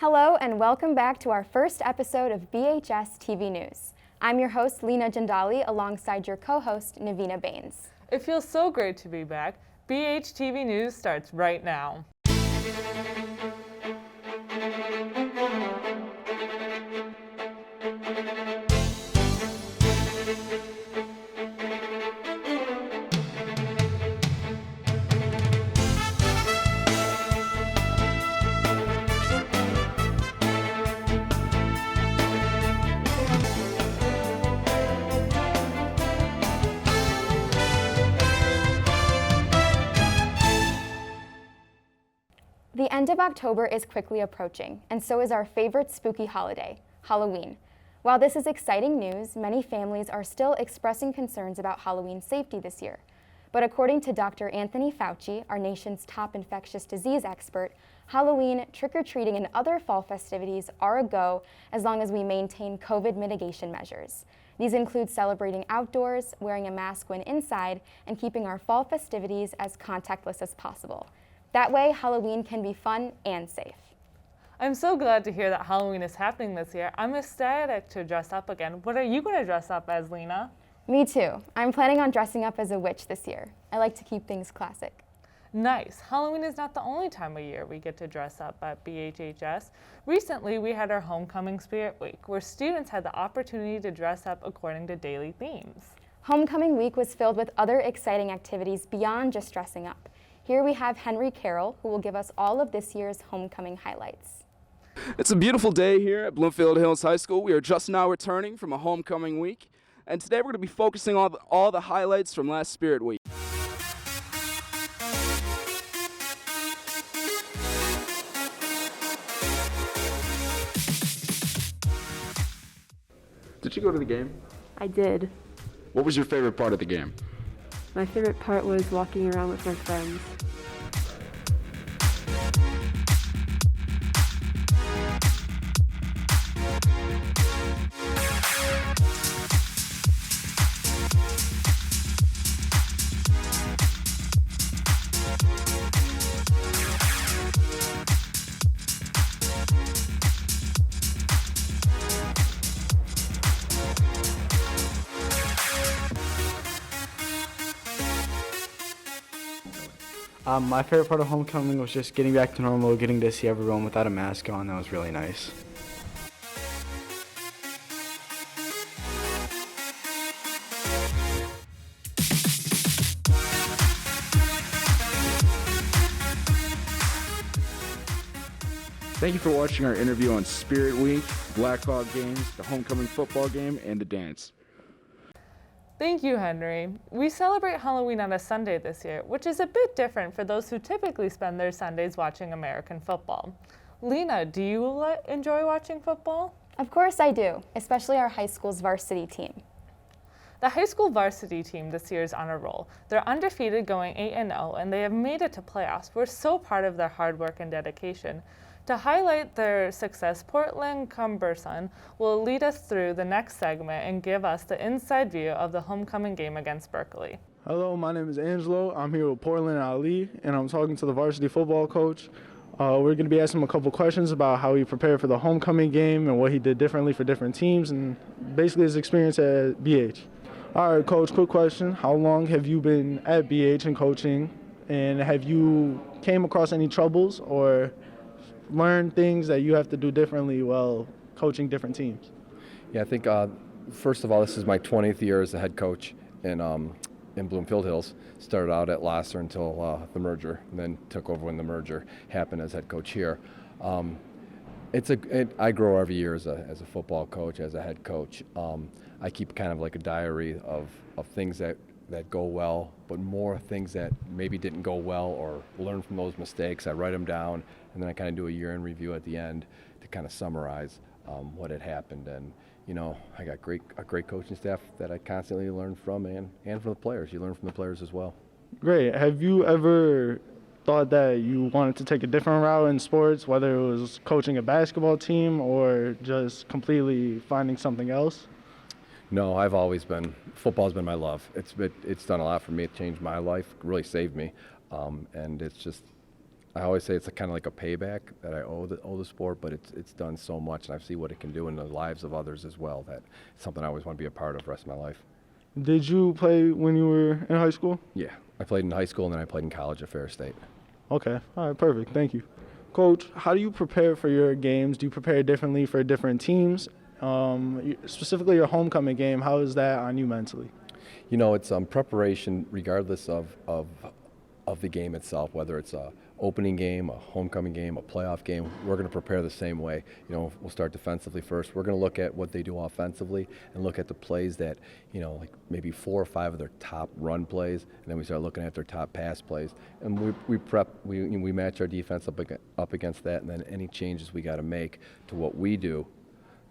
Hello and welcome back to our first episode of BHS TV News. I'm your host, Leena Jandali, alongside your co-host, Naveena Bains. It feels so great to be back. BHTV News starts right now. The end of October is quickly approaching, and so is our favorite spooky holiday, Halloween. While this is exciting news, many families are still expressing concerns about Halloween safety this year. But according to Dr. Anthony Fauci, our nation's top infectious disease expert, Halloween, trick-or-treating, and other fall festivities are a go as long as we maintain COVID mitigation measures. These include celebrating outdoors, wearing a mask when inside, and keeping our fall festivities as contactless as possible. That way, Halloween can be fun and safe. I'm so glad to hear that Halloween is happening this year. I'm ecstatic to dress up again. What are you going to dress up as, Leena? Me too. I'm planning on dressing up as a witch this year. I like to keep things classic. Nice. Halloween is not the only time of year we get to dress up at BHHS. Recently, we had our Homecoming Spirit Week, where students had the opportunity to dress up according to daily themes. Homecoming Week was filled with other exciting activities beyond just dressing up. Here we have Henry Carroll, who will give us all of this year's homecoming highlights. It's a beautiful day here at Bloomfield Hills High School. We are just now returning from a homecoming week, and today we're going to be focusing on all the highlights from last Spirit Week. Did you go to the game? I did. What was your favorite part of the game? My favorite part was walking around with my friends. My favorite part of homecoming was just getting back to normal, getting to see everyone without a mask on. That was really nice. Thank you for watching our interview on Spirit Week, Blackhawk games, the homecoming football game, and the dance. Thank you, Henry. We celebrate Halloween on a Sunday this year, which is a bit different for those who typically spend their Sundays watching American football. Leena, do you enjoy watching football? Of course I do, especially our high school's varsity team. The high school varsity team this year is on a roll. They're undefeated, going 8-0, and they have made it to playoffs. We're so proud of their hard work and dedication. To highlight their success, Portland Cumberson will lead us through the next segment and give us the inside view of the homecoming game against Berkeley. Hello, my name is Angelo. I'm here with Portland Ali, and I'm talking to the varsity football coach. We're going to be asking him a couple questions about how he prepared for the homecoming game and what he did differently for different teams, and basically his experience at BH. All right, Coach, quick question. How long have you been at BH and coaching, and have you came across any troubles or learn things that you have to do differently while coaching different teams? Yeah, I think first of all, this is my 20th year as a head coach in Bloomfield Hills. Started out at Lasser until the merger, and then took over when the merger happened as head coach here. I grow every year as a football coach, as a head coach. I keep kind of like a diary of things that go well, but more things that maybe didn't go well or learn from those mistakes. I write them down, and then I kind of do a year in review at the end to kind of summarize what had happened. And you know, I got a great coaching staff that I constantly learn from, and from the players. You learn from the players as well. Great. Have you ever thought that you wanted to take a different route in sports, whether it was coaching a basketball team or just completely finding something else? No, football's been my love. It's done a lot for me. It changed my life, really saved me. And it's just, I always say it's kind of like a payback that I owe the sport, but it's done so much, and I see what it can do in the lives of others as well. That it's something I always want to be a part of the rest of my life. Did you play when you were in high school? Yeah, I played in high school and then I played in college at Ferris State. Okay, all right, perfect, thank you. Coach, how do you prepare for your games? Do you prepare differently for different teams? Specifically your homecoming game, how is that on you mentally? You know, it's preparation regardless of the game itself, whether it's a opening game, a homecoming game, a playoff game. We're going to prepare the same way. You know, we'll start defensively first. We're going to look at what they do offensively and look at the plays that, you know, like maybe 4 or 5 of their top run plays, and then we start looking at their top pass plays. And we match our defense up against that, and then any changes we got to make to what we do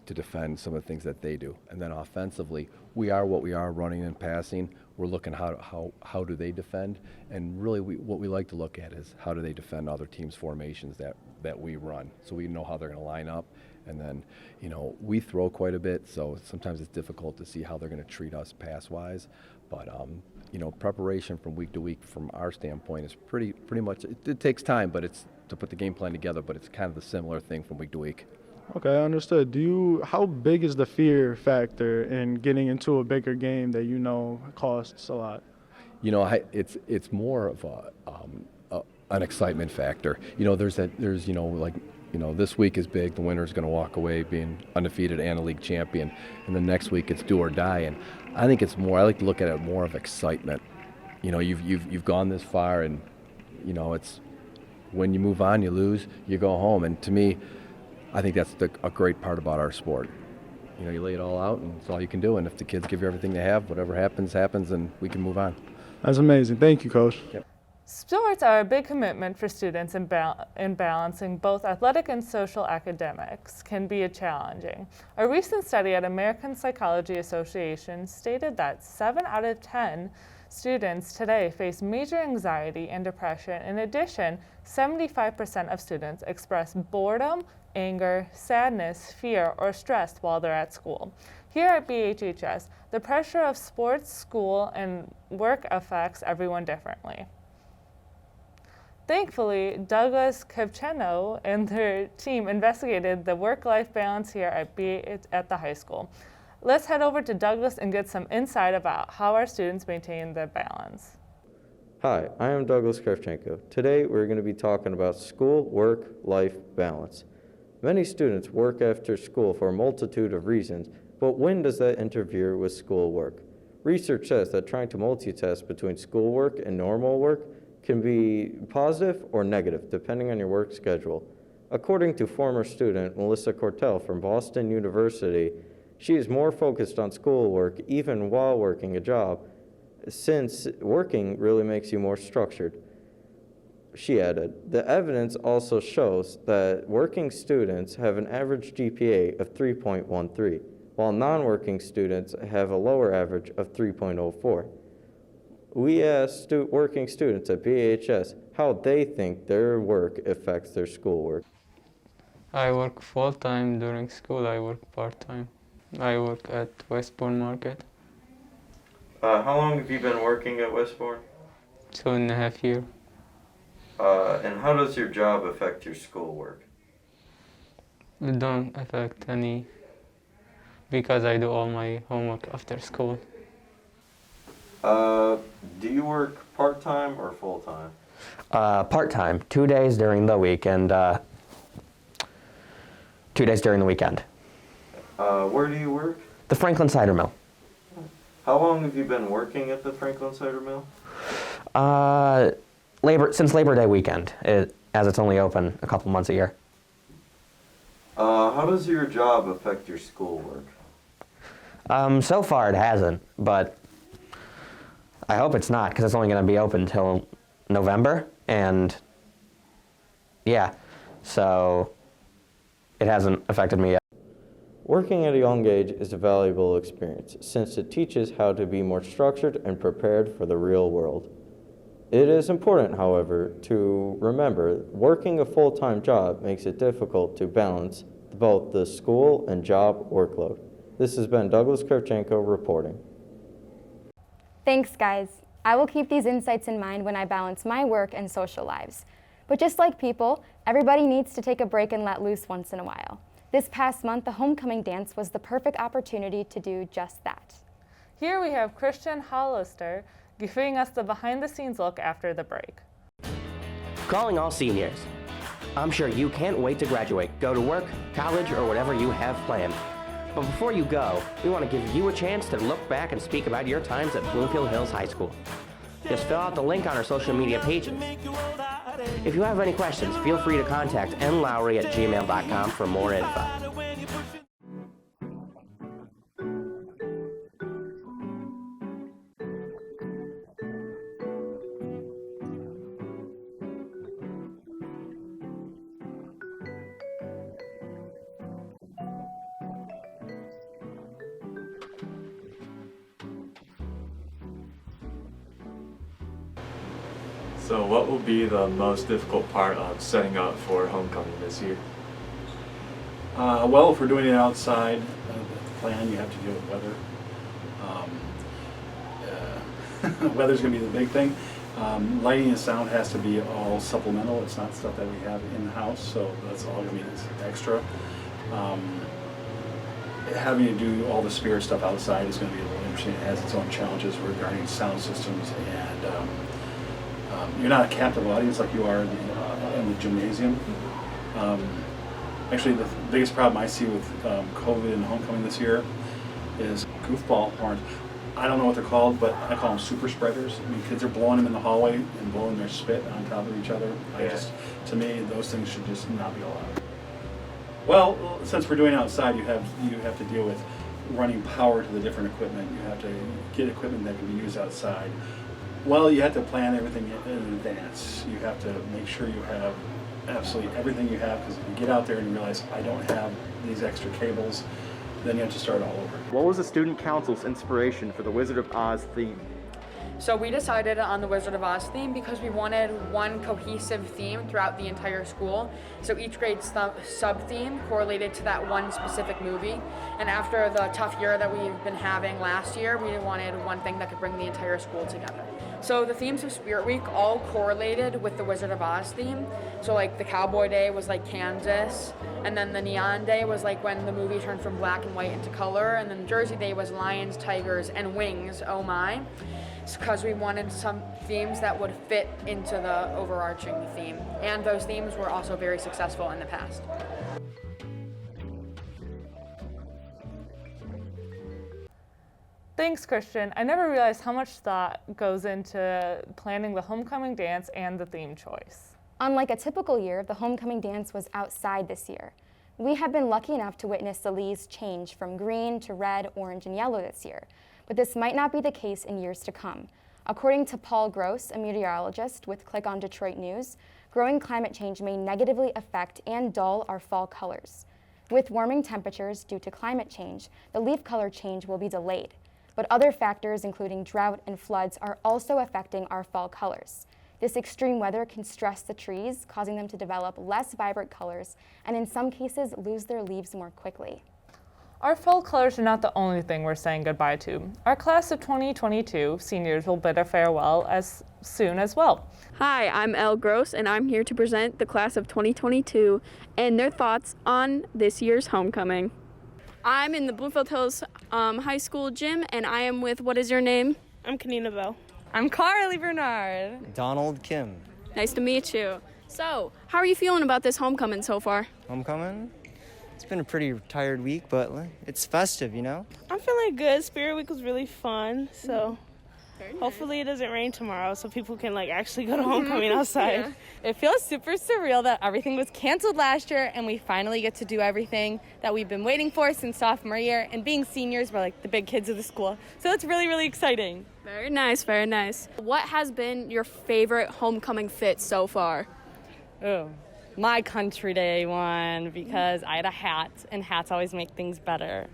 to defend some of the things that they do. And then offensively, we are what we are, running and passing. We're looking how do they defend, and really what we like to look at is how do they defend other teams' formations that we run, so we know how they're going to line up. And then, you know, we throw quite a bit, so sometimes it's difficult to see how they're going to treat us pass-wise. But you know, preparation from week to week from our standpoint is pretty much. It takes time, but it's to put the game plan together. But it's kind of the similar thing from week to week. Okay, understood. How big is the fear factor in getting into a bigger game that you know costs a lot? You know, it's more of an excitement factor. You know, there's you know, like, you know, this week is big. The winner's going to walk away being undefeated and a league champion, and then next week it's do or die. And I think it's more. I like to look at it more of excitement. You know, you've gone this far, and you know, it's when you move on, you lose, you go home. And to me, I think that's a great part about our sport. You know, you lay it all out, and it's all you can do. And if the kids give you everything they have, whatever happens, and we can move on. That's amazing. Thank you, Coach. Yep. Sports are a big commitment for students, in balancing both athletic and social academics can be challenging. A recent study at American Psychology Association stated that 7 out of 10 students today face major anxiety and depression. In addition, 75% of students express boredom, anger, sadness, fear, or stress while they're at school. Here at BHHS, the pressure of sports, school, and work affects everyone differently. Thankfully, Douglas Kevcheno and their team investigated the work-life balance here at the high school. Let's head over to Douglas and get some insight about how our students maintain their balance. Hi, I am Douglas Kravchenko. Today we're going to be talking about school, work, life balance. Many students work after school for a multitude of reasons, but when does that interfere with schoolwork? Research says that trying to multitask between schoolwork and normal work can be positive or negative, depending on your work schedule. According to former student Melissa Cortell from Boston University, she is more focused on schoolwork even while working a job, since working really makes you more structured. She added, the evidence also shows that working students have an average GPA of 3.13, while non-working students have a lower average of 3.04. We asked working students at BHS how they think their work affects their schoolwork. I work full-time during school. I work part-time. I work at Westbourne Market. How long have you been working at Westbourne? 2.5 years. And how does your job affect your schoolwork? It don't affect any because I do all my homework after school. Do you work part-time or full-time? Part-time, 2 days during the week and 2 days during the weekend. Where do you work? The Franklin Cider Mill. How long have you been working at the Franklin Cider Mill? Since Labor Day weekend, as it's only open a couple months a year. How does your job affect your schoolwork? So far it hasn't, but I hope it's not, because it's only going to be open until November, and yeah, so it hasn't affected me yet. Working at a young age is a valuable experience, since it teaches how to be more structured and prepared for the real world. It is important, however, to remember working a full-time job makes it difficult to balance both the school and job workload. This has been Douglas Kravchenko reporting. Thanks, guys. I will keep these insights in mind when I balance my work and social lives. But just like people, everybody needs to take a break and let loose once in a while. This past month, the homecoming dance was the perfect opportunity to do just that. Here we have Christian Hollister giving us the behind-the-scenes look after the break. Calling all seniors. I'm sure you can't wait to graduate, go to work, college, or whatever you have planned. But before you go, we want to give you a chance to look back and speak about your times at Bloomfield Hills High School. Just fill out the link on our social media pages. If you have any questions, feel free to contact nlowry@gmail.com for more info. So what will be the most difficult part of setting up for homecoming this year? Well, if we're doing it outside, the plan, you have to deal with weather. Weather's going to be the big thing. Lighting and sound has to be all supplemental. It's not stuff that we have in the house, so that's all going to be extra. Having to do all the spirit stuff outside is going to be a little interesting. It has its own challenges regarding sound systems, and you're not a captive audience like you are in the gymnasium. Actually, the biggest problem I see with COVID and homecoming this year is goofball horns. I don't know what they're called, but I call them super spreaders. I mean, kids are blowing them in the hallway and blowing their spit on top of each other. To me, those things should just not be allowed. Well, since we're doing it outside, you have to deal with running power to the different equipment. You have to get equipment that can be used outside. Well, you have to plan everything in advance. You have to make sure you have absolutely everything you have, because if you get out there and you realize I don't have these extra cables, then you have to start all over. What was the student council's inspiration for the Wizard of Oz theme? So we decided on the Wizard of Oz theme because we wanted one cohesive theme throughout the entire school. So each grade sub-theme correlated to that one specific movie. And after the tough year that we've been having last year, we wanted one thing that could bring the entire school together. So the themes of Spirit Week all correlated with the Wizard of Oz theme. So like the Cowboy Day was like Kansas, and then the Neon Day was like when the movie turned from black and white into color, and then Jersey Day was lions, tigers, and wings, oh my. Because we wanted some themes that would fit into the overarching theme. And those themes were also very successful in the past. Thanks, Christian. I never realized how much thought goes into planning the homecoming dance and the theme choice. Unlike a typical year, the homecoming dance was outside this year. We have been lucky enough to witness the leaves change from green to red, orange, and yellow this year. But this might not be the case in years to come. According to Paul Gross, a meteorologist with Click on Detroit News, growing climate change may negatively affect and dull our fall colors. With warming temperatures due to climate change, the leaf color change will be delayed. But other factors, including drought and floods, are also affecting our fall colors. This extreme weather can stress the trees, causing them to develop less vibrant colors, and in some cases, lose their leaves more quickly. Our fall colors are not the only thing we're saying goodbye to. Our class of 2022 seniors will bid a farewell as soon as well. Hi, I'm Elle Gross, and I'm here to present the class of 2022 and their thoughts on this year's homecoming. I'm in the Bloomfield Hills High School gym, and I am with, what is your name? I'm Kanina Bell. I'm Carly Bernard. Donald Kim. Nice to meet you. So, how are you feeling about this homecoming so far? Homecoming? It's been a pretty tired week, but it's festive, you know? I'm feeling good. Spirit Week was really fun, so hopefully it doesn't rain tomorrow so people can actually go to homecoming outside. Yeah. It feels super surreal that everything was canceled last year and we finally get to do everything that we've been waiting for since sophomore year, and being seniors, we're like the big kids of the school. So it's really, really exciting. Very nice, very nice. What has been your favorite homecoming fit so far? Oh, my country day one, because I had a hat, and hats always make things better.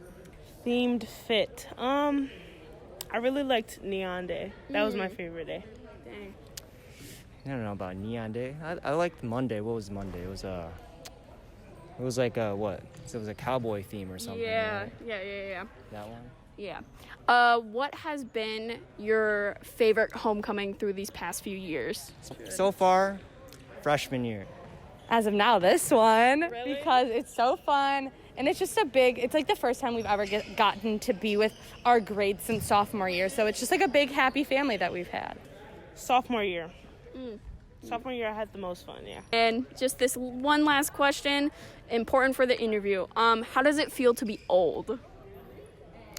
Themed fit. I really liked Neon Day. That was my favorite day. Dang. I don't know about Neon Day. I liked Monday. What was Monday? It was like what? So it was a cowboy theme or something. Yeah, right? yeah. That one? Yeah. What has been your favorite homecoming through these past few years? So far, Freshman year. As of now, this one. Really? Because it's so fun. And it's just it's like the first time we've ever gotten to be with our grade since sophomore year. So it's just like a big happy family that we've had. Sophomore year. Sophomore year I had the most fun, yeah. And just this one last question, important for the interview. How does it feel to be old?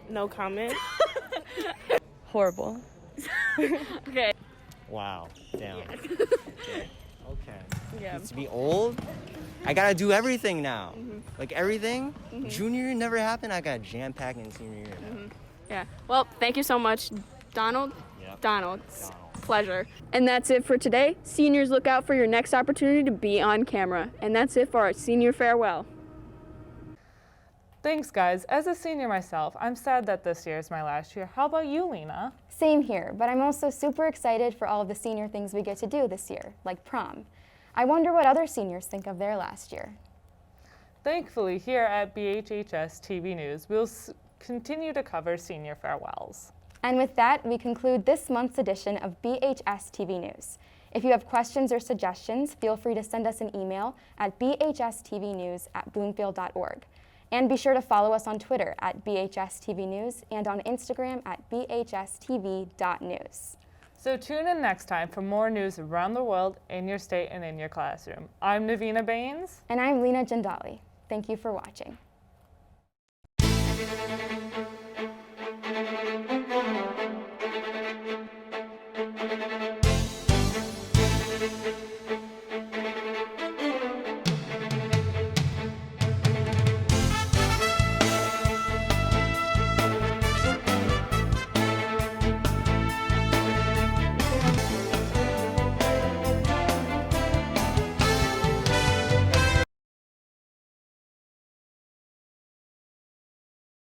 No comment. Horrible. Okay. Wow. Damn. Okay. Yeah. To be old, I gotta do everything now. Like everything. Junior year never happened. I got jam packed in senior year. Yeah. Well, thank you so much, Donald. Yep. Donald. Pleasure. And that's it for today. Seniors, look out for your next opportunity to be on camera. And that's it for our senior farewell. Thanks, guys. As a senior myself, I'm sad that this year is my last year. How about you, Leena? Same here, but I'm also super excited for all of the senior things we get to do this year, like prom. I wonder what other seniors think of their last year. Thankfully, here at BHHS TV News, we'll continue to cover senior farewells. And with that, we conclude this month's edition of BHS TV News. If you have questions or suggestions, feel free to send us an email at bhstvnews@bloomfield.org. And be sure to follow us on Twitter at BHSTVNews and on Instagram at bhstv.news. So tune in next time for more news around the world, in your state, and in your classroom. I'm Naveena Bains. And I'm Leena Jandali. Thank you for watching.